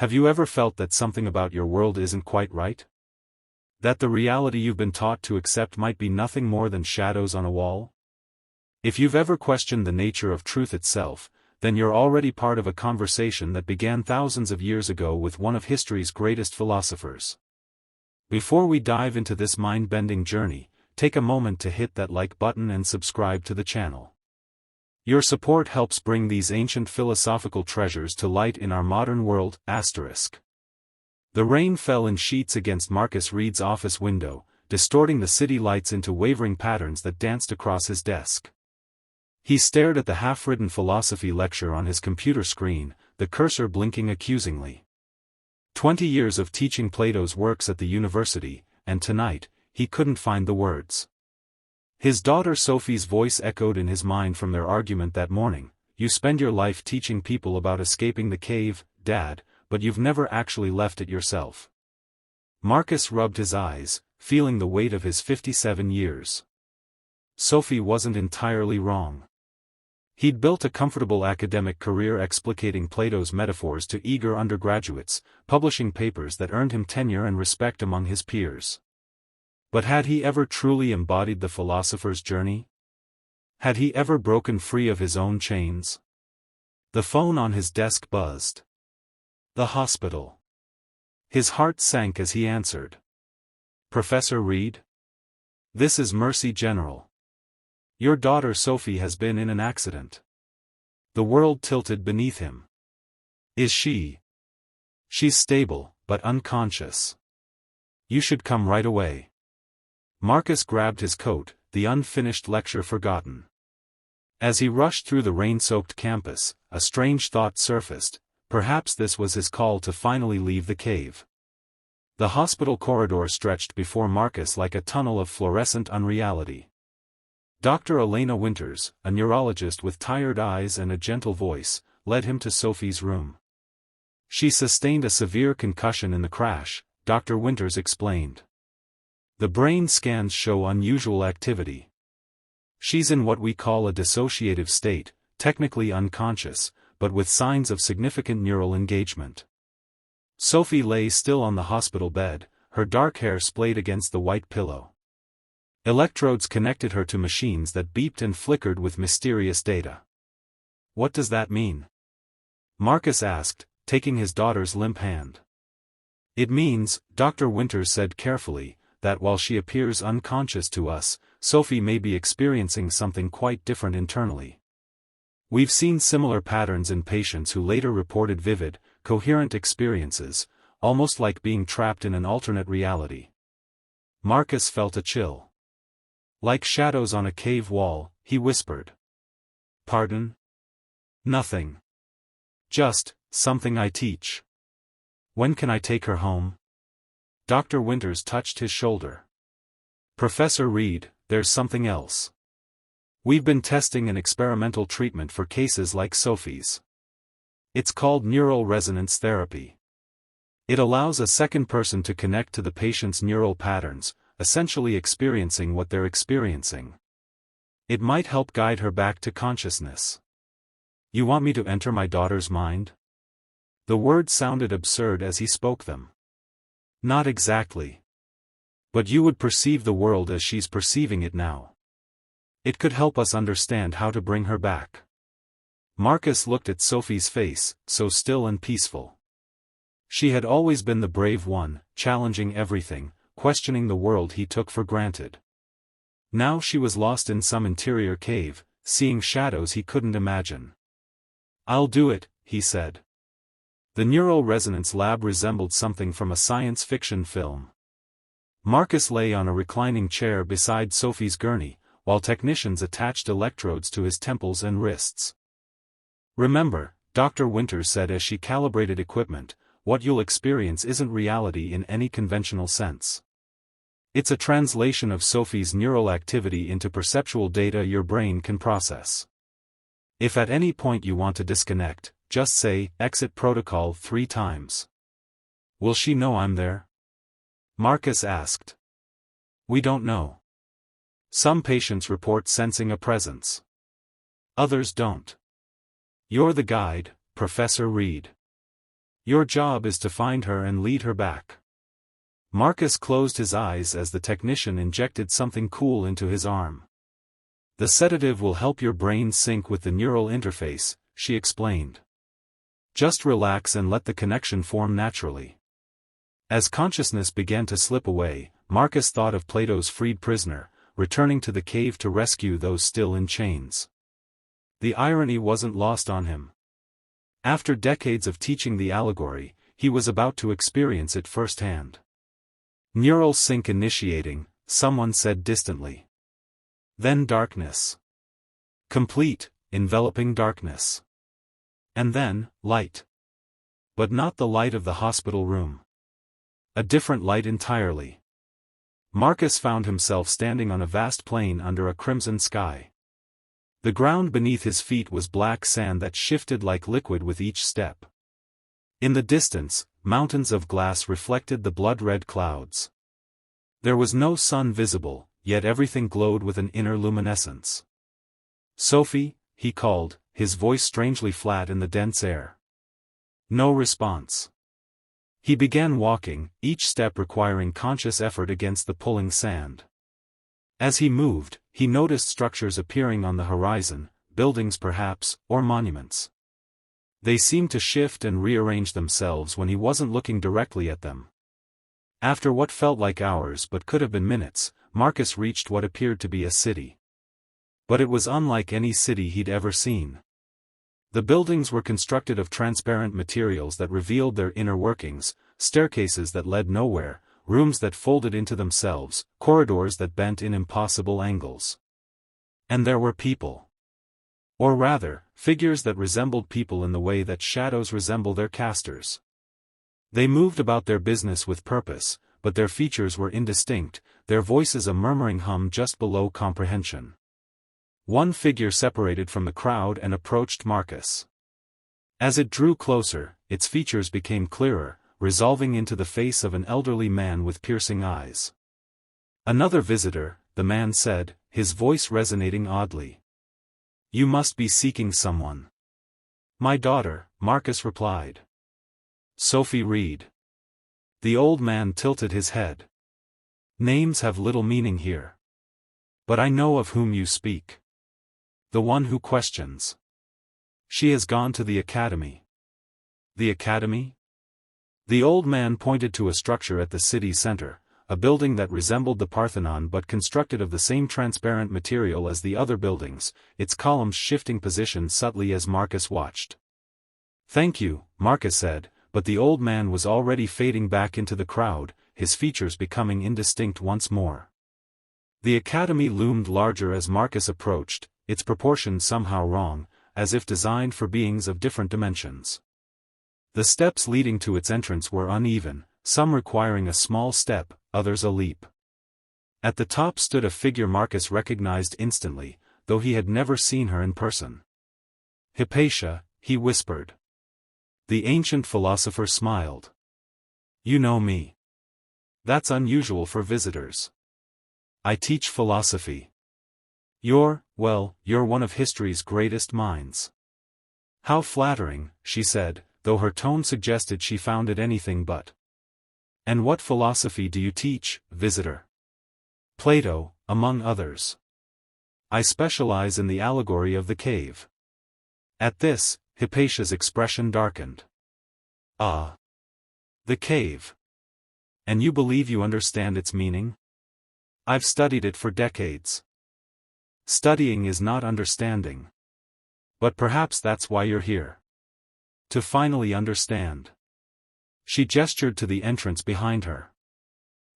Have you ever felt that something about your world isn't quite right? That the reality you've been taught to accept might be nothing more than shadows on a wall? If you've ever questioned the nature of truth itself, then you're already part of a conversation that began thousands of years ago with one of history's greatest philosophers. Before we dive into this mind-bending journey, take a moment to hit that like button and subscribe to the channel. Your support helps bring these ancient philosophical treasures to light in our modern world. The rain fell in sheets against Marcus Reed's office window, distorting the city lights into wavering patterns that danced across his desk. He stared at the half-written philosophy lecture on his computer screen, the cursor blinking accusingly. 20 years of teaching Plato's works at the university, and tonight, he couldn't find the words. His daughter Sophie's voice echoed in his mind from their argument that morning. "You spend your life teaching people about escaping the cave, Dad, but you've never actually left it yourself." Marcus rubbed his eyes, feeling the weight of his 57 years. Sophie wasn't entirely wrong. He'd built a comfortable academic career explicating Plato's metaphors to eager undergraduates, publishing papers that earned him tenure and respect among his peers. But had he ever truly embodied the philosopher's journey? Had he ever broken free of his own chains? The phone on his desk buzzed. The hospital. His heart sank as he answered. "Professor Reed? This is Mercy General. Your daughter Sophie has been in an accident." The world tilted beneath him. "Is she?" "She's stable, but unconscious. You should come right away." Marcus grabbed his coat, the unfinished lecture forgotten. As he rushed through the rain-soaked campus, a strange thought surfaced. Perhaps this was his call to finally leave the cave. The hospital corridor stretched before Marcus like a tunnel of fluorescent unreality. Dr. Elena Winters, a neurologist with tired eyes and a gentle voice, led him to Sophie's room. "She sustained a severe concussion in the crash," Dr. Winters explained. "The brain scans show unusual activity. She's in what we call a dissociative state, technically unconscious, but with signs of significant neural engagement." Sophie lay still on the hospital bed, her dark hair splayed against the white pillow. Electrodes connected her to machines that beeped and flickered with mysterious data. "What does that mean?" Marcus asked, taking his daughter's limp hand. "It means," Dr. Winters said carefully, "that while she appears unconscious to us, Sophie may be experiencing something quite different internally. We've seen similar patterns in patients who later reported vivid, coherent experiences, almost like being trapped in an alternate reality." Marcus felt a chill. "Like shadows on a cave wall," he whispered. "Pardon?" "Nothing. Just, something I teach." "When can I take her home?" Dr. Winters touched his shoulder. "Professor Reed, there's something else. We've been testing an experimental treatment for cases like Sophie's. It's called neural resonance therapy. It allows a second person to connect to the patient's neural patterns, essentially experiencing what they're experiencing. It might help guide her back to consciousness." "You want me to enter my daughter's mind?" The words sounded absurd as he spoke them. "Not exactly. But you would perceive the world as she's perceiving it now. It could help us understand how to bring her back." Marcus looked at Sophie's face, so still and peaceful. She had always been the brave one, challenging everything, questioning the world he took for granted. Now she was lost in some interior cave, seeing shadows he couldn't imagine. "I'll do it," he said. The neural resonance lab resembled something from a science fiction film. Marcus lay on a reclining chair beside Sophie's gurney, while technicians attached electrodes to his temples and wrists. "Remember," Dr. Winters said as she calibrated equipment, "what you'll experience isn't reality in any conventional sense. It's a translation of Sophie's neural activity into perceptual data your brain can process. If at any point you want to disconnect, just say, 'Exit protocol' 3 times. Will she know I'm there?" Marcus asked. "We don't know. Some patients report sensing a presence. Others don't. You're the guide, Professor Reed." Your job is to find her and lead her back. Marcus closed his eyes as the technician injected something cool into his arm. The sedative will help your brain sync with the neural interface, she explained. Just relax and let the connection form naturally. As consciousness began to slip away, Marcus thought of Plato's freed prisoner, returning to the cave to rescue those still in chains. The irony wasn't lost on him. After decades of teaching the allegory, he was about to experience it firsthand. Neural sync initiating, someone said distantly. Then darkness. Complete, enveloping darkness. And then, light. But not the light of the hospital room. A different light entirely. Marcus found himself standing on a vast plain under a crimson sky. The ground beneath his feet was black sand that shifted like liquid with each step. In the distance, mountains of glass reflected the blood-red clouds. There was no sun visible, yet everything glowed with an inner luminescence. Sophie, he called, his voice strangely flat in the dense air. No response. He began walking, each step requiring conscious effort against the pulling sand. As he moved, he noticed structures appearing on the horizon, buildings perhaps, or monuments. They seemed to shift and rearrange themselves when he wasn't looking directly at them. After what felt like hours but could have been minutes, Marcus reached what appeared to be a city. But it was unlike any city he'd ever seen. The buildings were constructed of transparent materials that revealed their inner workings, staircases that led nowhere, rooms that folded into themselves, corridors that bent in impossible angles. And there were people. Or rather, figures that resembled people in the way that shadows resemble their casters. They moved about their business with purpose, but their features were indistinct, their voices a murmuring hum just below comprehension. One figure separated from the crowd and approached Marcus. As it drew closer, its features became clearer, resolving into the face of an elderly man with piercing eyes. Another visitor, the man said, his voice resonating oddly. You must be seeking someone. My daughter, Marcus replied. Sophie Reed. The old man tilted his head. Names have little meaning here. But I know of whom you speak. The one who questions. She has gone to the academy. The academy? The old man pointed to a structure at the city center, a building that resembled the Parthenon but constructed of the same transparent material as the other buildings, its columns shifting position subtly as Marcus watched. Thank you, Marcus said, but the old man was already fading back into the crowd, his features becoming indistinct once more. The academy loomed larger as Marcus approached, its proportions somehow wrong, as if designed for beings of different dimensions. The steps leading to its entrance were uneven, some requiring a small step, others a leap. At the top stood a figure Marcus recognized instantly, though he had never seen her in person. Hypatia, he whispered. The ancient philosopher smiled. You know me. That's unusual for visitors. I teach philosophy. You're one of history's greatest minds. How flattering, she said, though her tone suggested she found it anything but. And what philosophy do you teach, visitor? Plato, among others. I specialize in the allegory of the cave. At this, Hypatia's expression darkened. Ah. The cave. And you believe you understand its meaning? I've studied it for decades. Studying is not understanding. But perhaps that's why you're here. To finally understand. She gestured to the entrance behind her.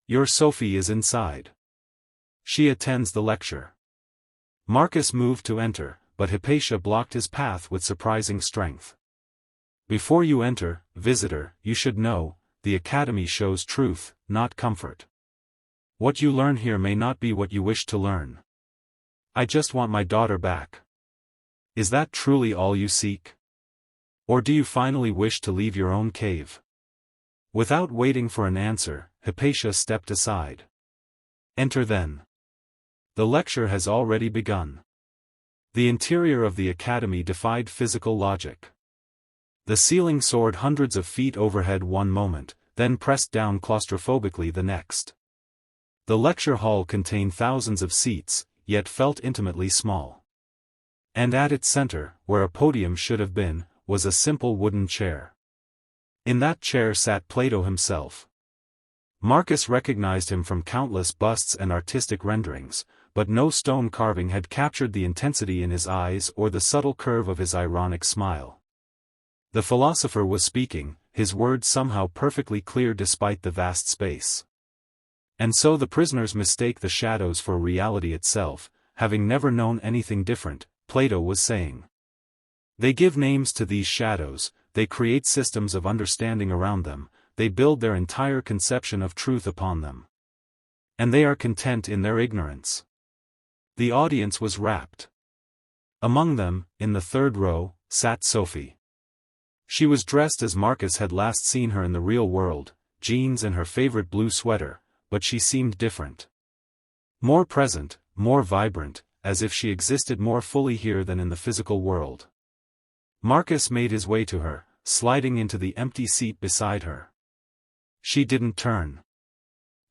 Your Sophie is inside. She attends the lecture. Marcus moved to enter, but Hypatia blocked his path with surprising strength. Before you enter, visitor, you should know, the academy shows truth, not comfort. What you learn here may not be what you wish to learn. I just want my daughter back. Is that truly all you seek? Or do you finally wish to leave your own cave? Without waiting for an answer, Hypatia stepped aside. Enter then. The lecture has already begun. The interior of the academy defied physical logic. The ceiling soared hundreds of feet overhead one moment, then pressed down claustrophobically the next. The lecture hall contained thousands of seats, yet felt intimately small. And at its center, where a podium should have been, was a simple wooden chair. In that chair sat Plato himself. Marcus recognized him from countless busts and artistic renderings, but no stone carving had captured the intensity in his eyes or the subtle curve of his ironic smile. The philosopher was speaking, his words somehow perfectly clear despite the vast space. And so the prisoners mistake the shadows for reality itself, having never known anything different, Plato was saying. They give names to these shadows, they create systems of understanding around them, they build their entire conception of truth upon them. And they are content in their ignorance. The audience was rapt. Among them, in the third row, sat Sophie. She was dressed as Marcus had last seen her in the real world, jeans and her favorite blue sweater, but she seemed different. More present, more vibrant, as if she existed more fully here than in the physical world. Marcus made his way to her, sliding into the empty seat beside her. She didn't turn.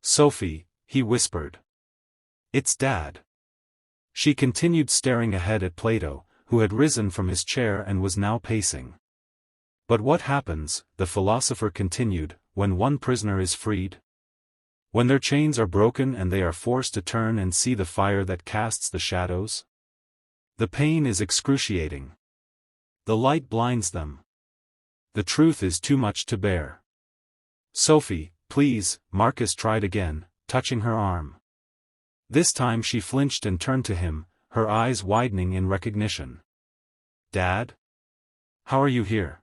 "Sophie," he whispered. "It's Dad." She continued staring ahead at Plato, who had risen from his chair and was now pacing. "But what happens," the philosopher continued, "when one prisoner is freed? When their chains are broken and they are forced to turn and see the fire that casts the shadows? The pain is excruciating. The light blinds them. The truth is too much to bear." "Sophie, please," Marcus tried again, touching her arm. This time she flinched and turned to him, her eyes widening in recognition. "Dad? How are you here?"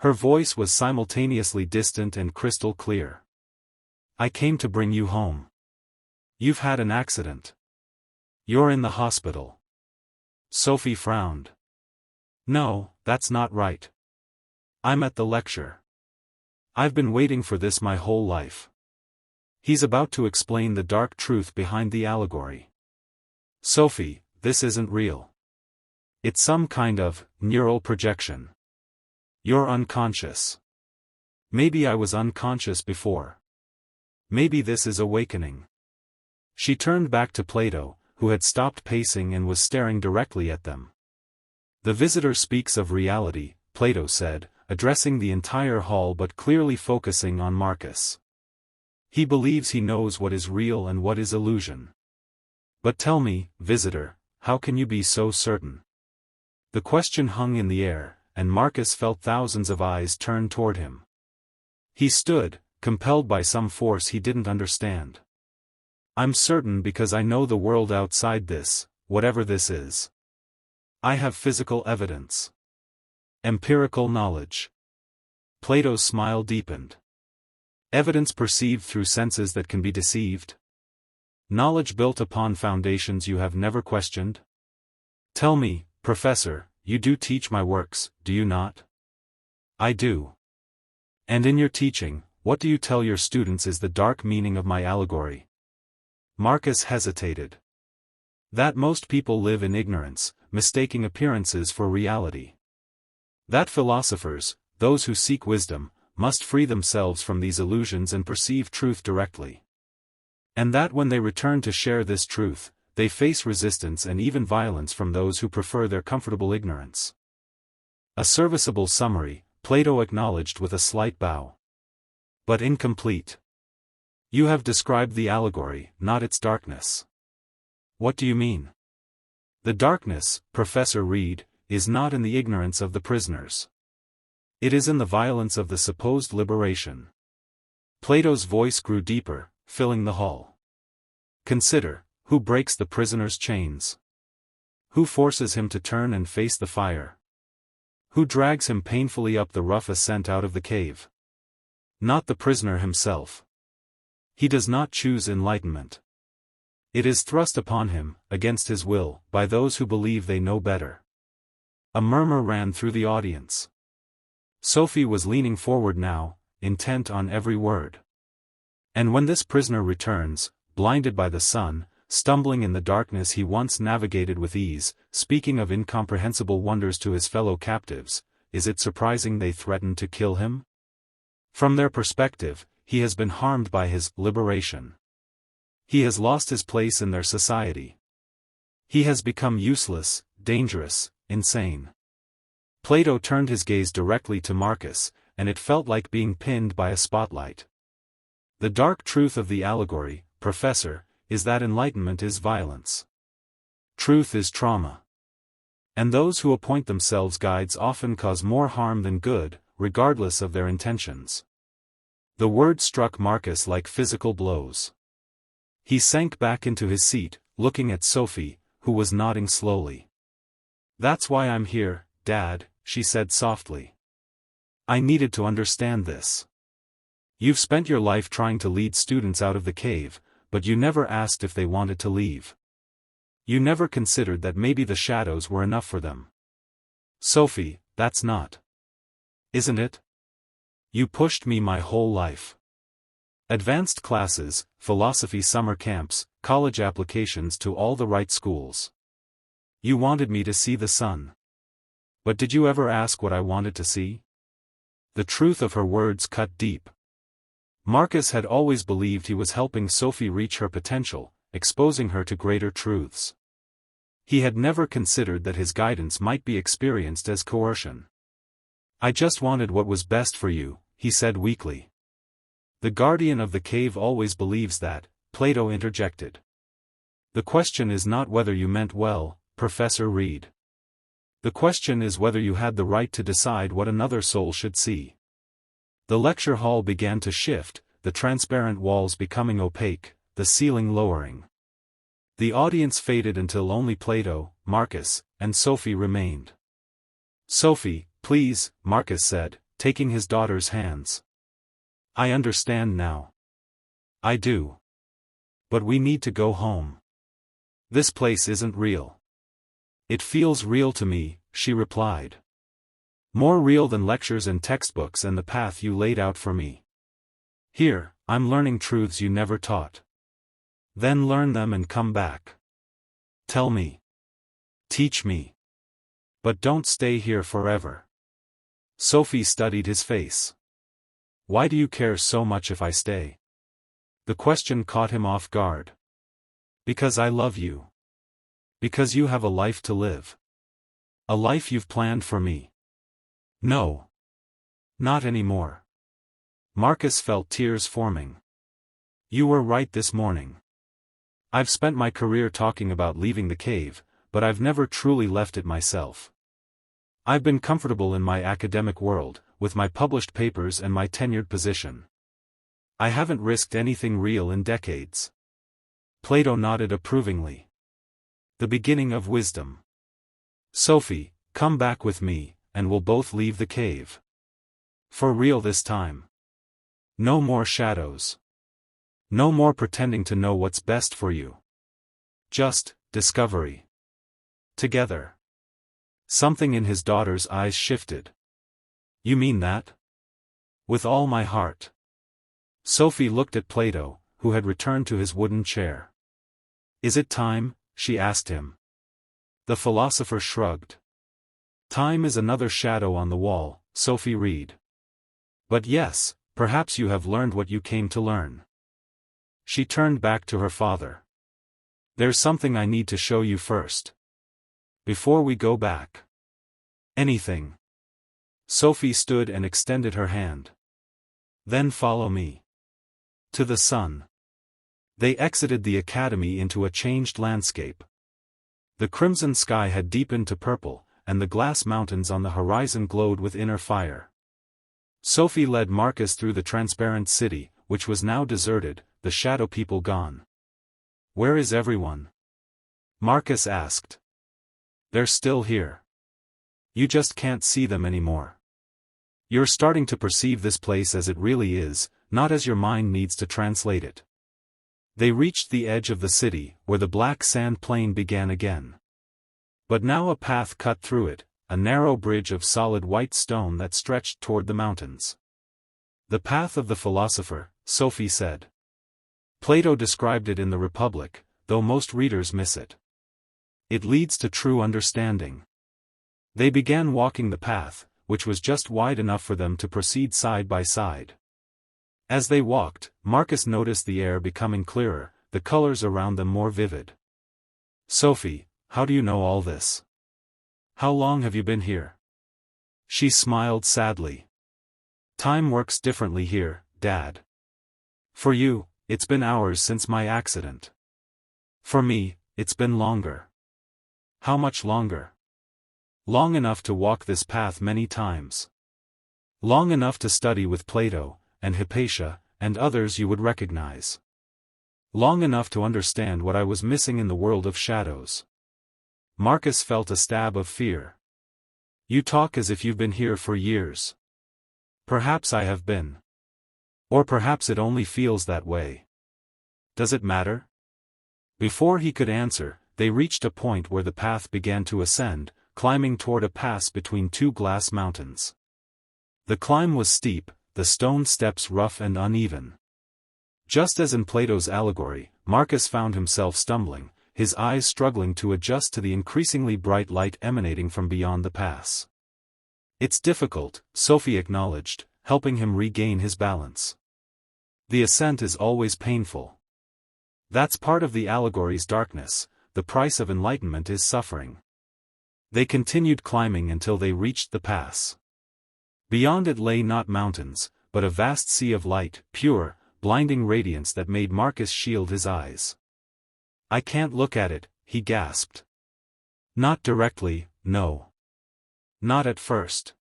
Her voice was simultaneously distant and crystal clear. "I came to bring you home. You've had an accident. You're in the hospital." Sophie frowned. "No, that's not right. I'm at the lecture. I've been waiting for this my whole life." He's about to explain the dark truth behind the allegory. "Sophie, this isn't real. It's some kind of neural projection. You're unconscious. Maybe I was unconscious before. Maybe this is awakening." She turned back to Plato, who had stopped pacing and was staring directly at them. "The visitor speaks of reality," Plato said, addressing the entire hall but clearly focusing on Marcus. "He believes he knows what is real and what is illusion. But tell me, visitor, how can you be so certain?" The question hung in the air, and Marcus felt thousands of eyes turn toward him. He stood, compelled by some force he didn't understand. "I'm certain because I know the world outside this, whatever this is. I have physical evidence. Empirical knowledge." Plato's smile deepened. "Evidence perceived through senses that can be deceived? Knowledge built upon foundations you have never questioned? Tell me, Professor, you do teach my works, do you not?" "I do." "And in your teaching, what do you tell your students is the dark meaning of my allegory?" Marcus hesitated. "That most people live in ignorance, mistaking appearances for reality. That philosophers, those who seek wisdom, must free themselves from these illusions and perceive truth directly. And that when they return to share this truth, they face resistance and even violence from those who prefer their comfortable ignorance." A serviceable summary, Plato acknowledged with a slight bow. "But incomplete. You have described the allegory, not its darkness." "What do you mean?" "The darkness, Professor Reed, is not in the ignorance of the prisoners. It is in the violence of the supposed liberation." Plato's voice grew deeper, filling the hall. "Consider, who breaks the prisoner's chains? Who forces him to turn and face the fire? Who drags him painfully up the rough ascent out of the cave? Not the prisoner himself. He does not choose enlightenment. It is thrust upon him, against his will, by those who believe they know better." A murmur ran through the audience. Sophie was leaning forward now, intent on every word. "And when this prisoner returns, blinded by the sun, stumbling in the darkness he once navigated with ease, speaking of incomprehensible wonders to his fellow captives, is it surprising they threatened to kill him? From their perspective, he has been harmed by his liberation. He has lost his place in their society. He has become useless, dangerous, insane. Plato turned his gaze directly to Marcus, and it felt like being pinned by a spotlight. The dark truth of the allegory, Professor, is that enlightenment is violence. Truth is trauma. And those who appoint themselves guides often cause more harm than good, regardless of their intentions. The word struck Marcus like physical blows. He sank back into his seat, looking at Sophie, who was nodding slowly. "That's why I'm here, Dad," she said softly. "I needed to understand this. You've spent your life trying to lead students out of the cave, but you never asked if they wanted to leave. You never considered that maybe the shadows were enough for them. Sophie, that's not. Isn't it? You pushed me my whole life. Advanced classes, philosophy summer camps, college applications to all the right schools. You wanted me to see the sun. But did you ever ask what I wanted to see?" The truth of her words cut deep. Marcus had always believed he was helping Sophie reach her potential, exposing her to greater truths. He had never considered that his guidance might be experienced as coercion. "I just wanted what was best for you," he said weakly. "The guardian of the cave always believes that," Plato interjected. "The question is not whether you meant well, Professor Reed. The question is whether you had the right to decide what another soul should see." The lecture hall began to shift, the transparent walls becoming opaque, the ceiling lowering. The audience faded until only Plato, Marcus, and Sophie remained. "Sophie, please," Marcus said, taking his daughter's hands. "I understand now. I do. But we need to go home. This place isn't real." "It feels real to me," she replied. "More real than lectures and textbooks and the path you laid out for me. Here, I'm learning truths you never taught. Then learn them and come back. Tell me. Teach me. But don't stay here forever." Sophie studied his face. "Why do you care so much if I stay?" The question caught him off guard. "Because I love you. Because you have a life to live. A life you've planned for me." "No. Not anymore." Marcus felt tears forming. "You were right this morning. I've spent my career talking about leaving the cave, but I've never truly left it myself. I've been comfortable in my academic world, with my published papers and my tenured position. I haven't risked anything real in decades." Plato nodded approvingly. "The beginning of wisdom. Sophie, come back with me, and we'll both leave the cave. For real this time. No more shadows. No more pretending to know what's best for you. Just discovery. Together." Something in his daughter's eyes shifted. "You mean that?" "With all my heart." Sophie looked at Plato, who had returned to his wooden chair. "Is it time?" she asked him. The philosopher shrugged. "Time is another shadow on the wall, Sophie Reed. But yes, perhaps you have learned what you came to learn." She turned back to her father. "There's something I need to show you first. Before we go back." "Anything." Sophie stood and extended her hand. "Then follow me. To the sun." They exited the academy into a changed landscape. The crimson sky had deepened to purple, and the glass mountains on the horizon glowed with inner fire. Sophie led Marcus through the transparent city, which was now deserted, the shadow people gone. "Where is everyone?" Marcus asked. "They're still here. You just can't see them anymore. You're starting to perceive this place as it really is, not as your mind needs to translate it." They reached the edge of the city, where the black sand plain began again. But now a path cut through it, a narrow bridge of solid white stone that stretched toward the mountains. "The path of the philosopher," Sophie said. Plato described it in the Republic, though most readers miss it. It leads to true understanding. They began walking the path, which was just wide enough for them to proceed side by side. As they walked, Marcus noticed the air becoming clearer, the colors around them more vivid. "Sophie, how do you know all this? How long have you been here?" She smiled sadly. "Time works differently here, Dad. For you, it's been hours since my accident. For me, it's been longer." "How much longer?" "Long enough to walk this path many times. Long enough to study with Plato, and Hypatia, and others you would recognize. Long enough to understand what I was missing in the world of shadows." Marcus felt a stab of fear. "You talk as if you've been here for years." "Perhaps I have been. Or perhaps it only feels that way. Does it matter?" Before he could answer, they reached a point where the path began to ascend, climbing toward a pass between two glass mountains. The climb was steep, the stone steps rough and uneven. Just as in Plato's Allegory, Marcus found himself stumbling, his eyes struggling to adjust to the increasingly bright light emanating from beyond the pass. "It's difficult," Sophie acknowledged, helping him regain his balance. "The ascent is always painful. That's part of the allegory's darkness, the price of enlightenment is suffering." They continued climbing until they reached the pass. Beyond it lay not mountains, but a vast sea of light, pure, blinding radiance that made Marcus shield his eyes. "I can't look at it," he gasped. "Not directly, no. Not at first."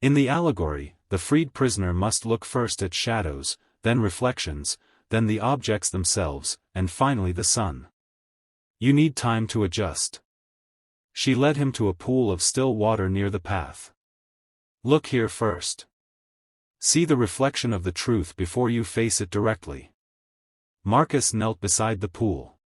In the allegory, the freed prisoner must look first at shadows, then reflections, then the objects themselves, and finally the sun. "You need time to adjust." She led him to a pool of still water near the path. "Look here first. See the reflection of the truth before you face it directly." Marcus knelt beside the pool.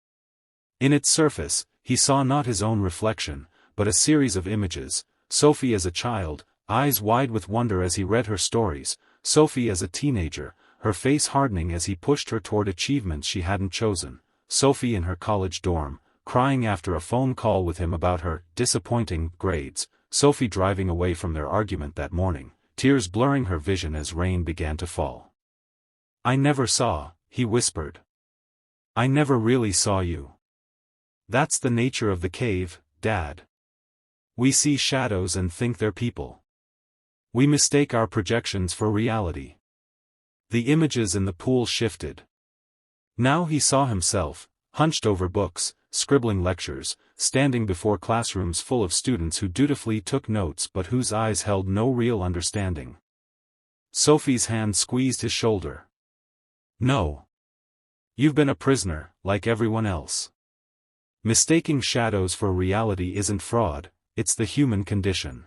In its surface, he saw not his own reflection, but a series of images: Sophie as a child, eyes wide with wonder as he read her stories; Sophie as a teenager, her face hardening as he pushed her toward achievements she hadn't chosen; Sophie in her college dorm, crying after a phone call with him about her disappointing grades; Sophie driving away from their argument that morning, tears blurring her vision as rain began to fall. "I never saw," he whispered. "I never really saw you. That's the nature of the cave, Dad. We see shadows and think they're people. We mistake our projections for reality." The images in the pool shifted. Now he saw himself, hunched over books, scribbling lectures, standing before classrooms full of students who dutifully took notes but whose eyes held no real understanding. Sophie's hand squeezed his shoulder. "No. You've been a prisoner, like everyone else. Mistaking shadows for reality isn't fraud, it's the human condition.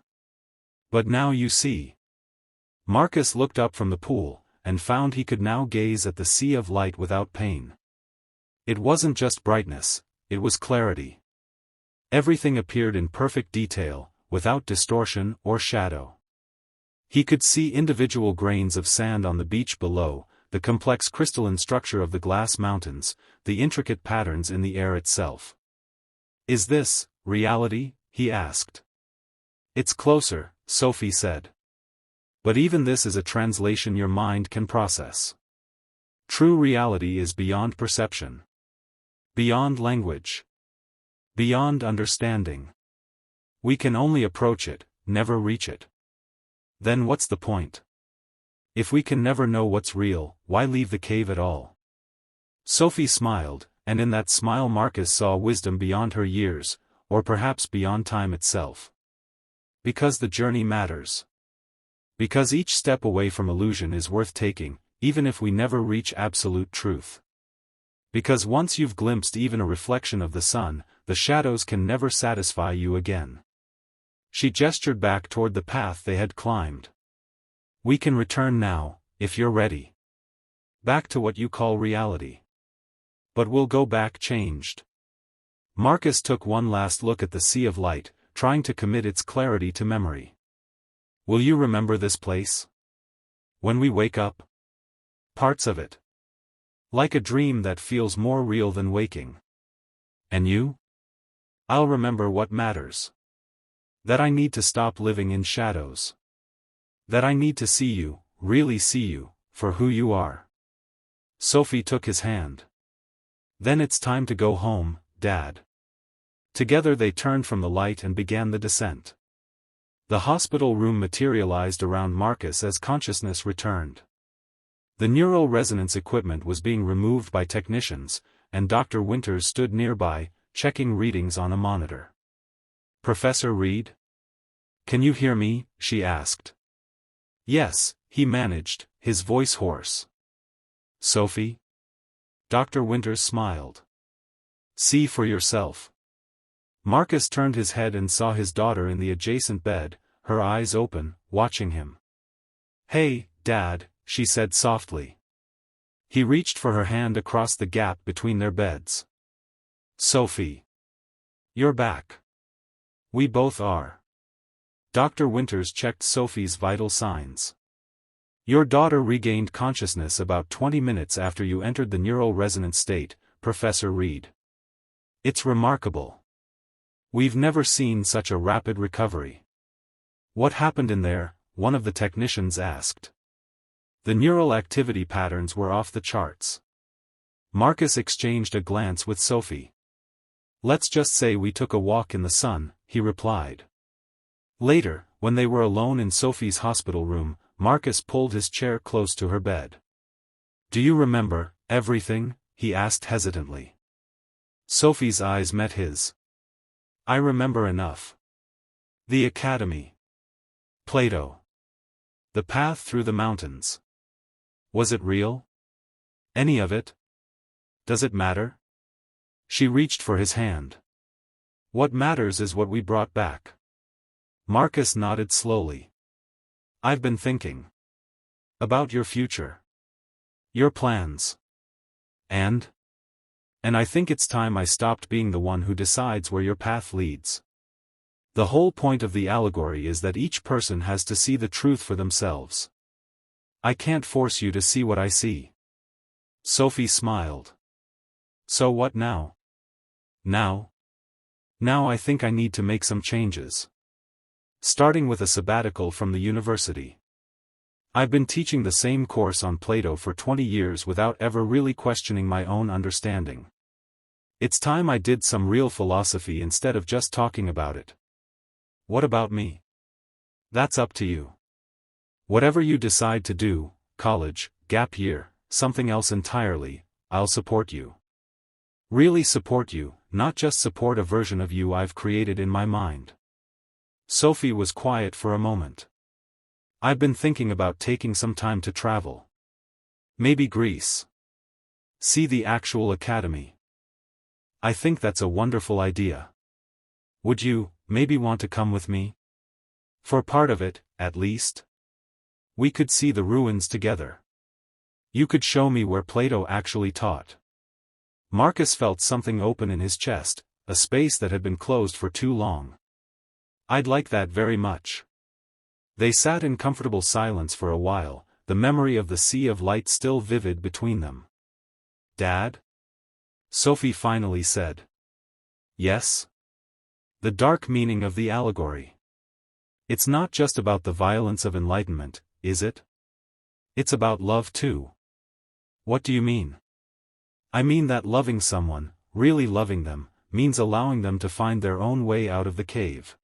But now you see." Marcus looked up from the pool, and found he could now gaze at the sea of light without pain. It wasn't just brightness, it was clarity. Everything appeared in perfect detail, without distortion or shadow. He could see individual grains of sand on the beach below, the complex crystalline structure of the glass mountains, the intricate patterns in the air itself. "Is this reality?" he asked. "It's closer," Sophie said. "But even this is a translation your mind can process. True reality is beyond perception. Beyond language. Beyond understanding. We can only approach it, never reach it. Then what's the point? If we can never know what's real, why leave the cave at all?" Sophie smiled, and in that smile Marcus saw wisdom beyond her years, or perhaps beyond time itself. Because the journey matters. Because each step away from illusion is worth taking, even if we never reach absolute truth. Because once you've glimpsed even a reflection of the sun, the shadows can never satisfy you again. She gestured back toward the path they had climbed. "We can return now, if you're ready. Back to what you call reality. But we'll go back changed." Marcus took one last look at the sea of light, trying to commit its clarity to memory. "Will you remember this place? When we wake up?" "Parts of it. Like a dream that feels more real than waking." "And you?" "I'll remember what matters. That I need to stop living in shadows." That I need to see you, really see you, for who you are. Sophie took his hand. Then it's time to go home, Dad. Together they turned from the light and began the descent. The hospital room materialized around Marcus as consciousness returned. The neural resonance equipment was being removed by technicians, and Dr. Winters stood nearby, checking readings on a monitor. Professor Reed? Can you hear me? She asked. Yes, he managed, his voice hoarse. Sophie? Dr. Winters smiled. See for yourself. Marcus turned his head and saw his daughter in the adjacent bed, her eyes open, watching him. Hey, Dad, she said softly. He reached for her hand across the gap between their beds. Sophie. You're back. We both are. Dr. Winters checked Sophie's vital signs. Your daughter regained consciousness about 20 minutes after you entered the neural resonance state, Professor Reed. It's remarkable. We've never seen such a rapid recovery. What happened in there? One of the technicians asked. The neural activity patterns were off the charts. Marcus exchanged a glance with Sophie. Let's just say we took a walk in the sun, he replied. Later, when they were alone in Sophie's hospital room, Marcus pulled his chair close to her bed. Do you remember everything? He asked hesitantly. Sophie's eyes met his. I remember enough. The academy. Plato. The path through the mountains. Was it real? Any of it? Does it matter? She reached for his hand. What matters is what we brought back. Marcus nodded slowly. I've been thinking. About your future. Your plans. And I think it's time I stopped being the one who decides where your path leads. The whole point of the allegory is that each person has to see the truth for themselves. I can't force you to see what I see. Sophie smiled. So what now? Now I think I need to make some changes. Starting with a sabbatical from the university. I've been teaching the same course on Plato for 20 years without ever really questioning my own understanding. It's time I did some real philosophy instead of just talking about it. What about me? That's up to you. Whatever you decide to do, college, gap year, something else entirely, I'll support you. Really support you, not just support a version of you I've created in my mind. Sophie was quiet for a moment. I've been thinking about taking some time to travel. Maybe Greece. See the actual academy. I think that's a wonderful idea. Would you, maybe want to come with me? For part of it, at least. We could see the ruins together. You could show me where Plato actually taught. Marcus felt something open in his chest, a space that had been closed for too long. I'd like that very much. They sat in comfortable silence for a while, the memory of the sea of light still vivid between them. Dad? Sophie finally said. Yes? The dark meaning of the allegory. It's not just about the violence of enlightenment, is it? It's about love too. What do you mean? I mean that loving someone, really loving them, means allowing them to find their own way out of the cave.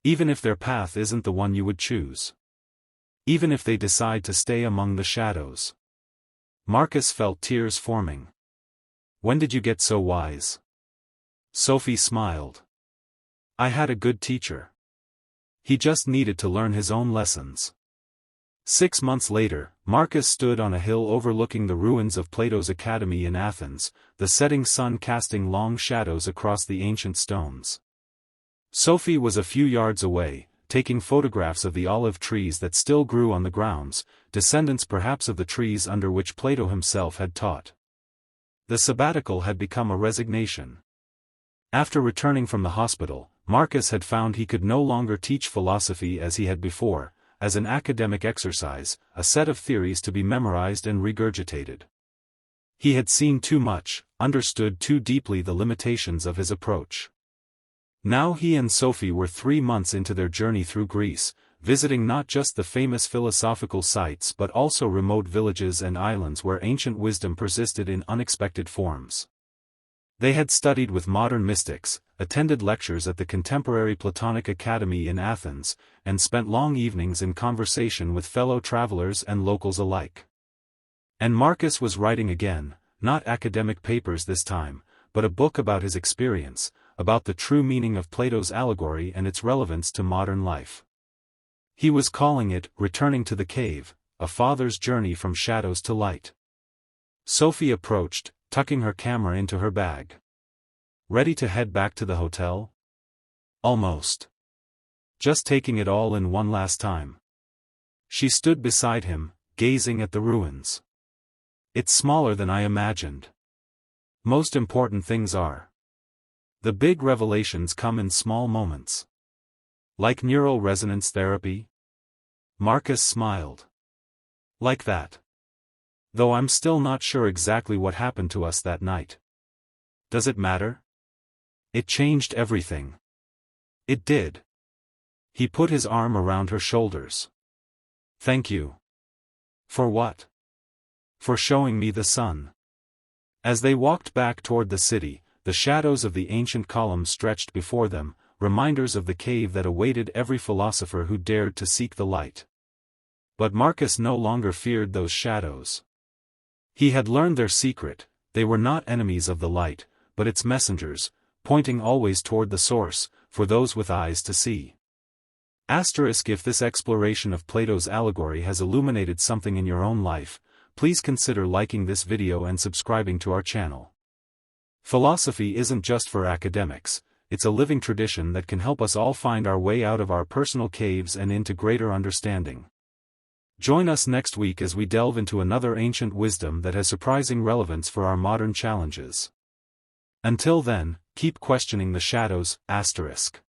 Even if their path isn't the one you would choose. Even if they decide to stay among the shadows. Marcus felt tears forming. When did you get so wise? Sophie smiled. I had a good teacher. He just needed to learn his own lessons. 6 months later, Marcus stood on a hill overlooking the ruins of Plato's academy in Athens, the setting sun casting long shadows across the ancient stones. Sophie was a few yards away, taking photographs of the olive trees that still grew on the grounds, descendants perhaps of the trees under which Plato himself had taught. The sabbatical had become a resignation. After returning from the hospital, Marcus had found he could no longer teach philosophy as he had before, as an academic exercise, a set of theories to be memorized and regurgitated. He had seen too much, understood too deeply the limitations of his approach. Now he and Sophie were 3 months into their journey through Greece, visiting not just the famous philosophical sites but also remote villages and islands where ancient wisdom persisted in unexpected forms. They had studied with modern mystics, attended lectures at the contemporary Platonic Academy in Athens, and spent long evenings in conversation with fellow travelers and locals alike. And Marcus was writing again, not academic papers this time, but a book about his experience, about the true meaning of Plato's Allegory and its relevance to modern life. He was calling it Returning to the Cave, a father's journey from shadows to light. Sophie approached, tucking her camera into her bag. Ready to head back to the hotel? Almost. Just taking it all in one last time. She stood beside him, gazing at the ruins. It's smaller than I imagined. Most important things are. The big revelations come in small moments. Like neural resonance therapy? Marcus smiled. Like that. Though I'm still not sure exactly what happened to us that night. Does it matter? It changed everything. It did. He put his arm around her shoulders. Thank you. For what? For showing me the sun. As they walked back toward the city, the shadows of the ancient columns stretched before them, reminders of the cave that awaited every philosopher who dared to seek the light. But Marcus no longer feared those shadows. He had learned their secret: they were not enemies of the light, but its messengers, pointing always toward the source, for those with eyes to see. If this exploration of Plato's Allegory has illuminated something in your own life, please consider liking this video and subscribing to our channel. Philosophy isn't just for academics, it's a living tradition that can help us all find our way out of our personal caves and into greater understanding. Join us next week as we delve into another ancient wisdom that has surprising relevance for our modern challenges. Until then, keep questioning the shadows, *.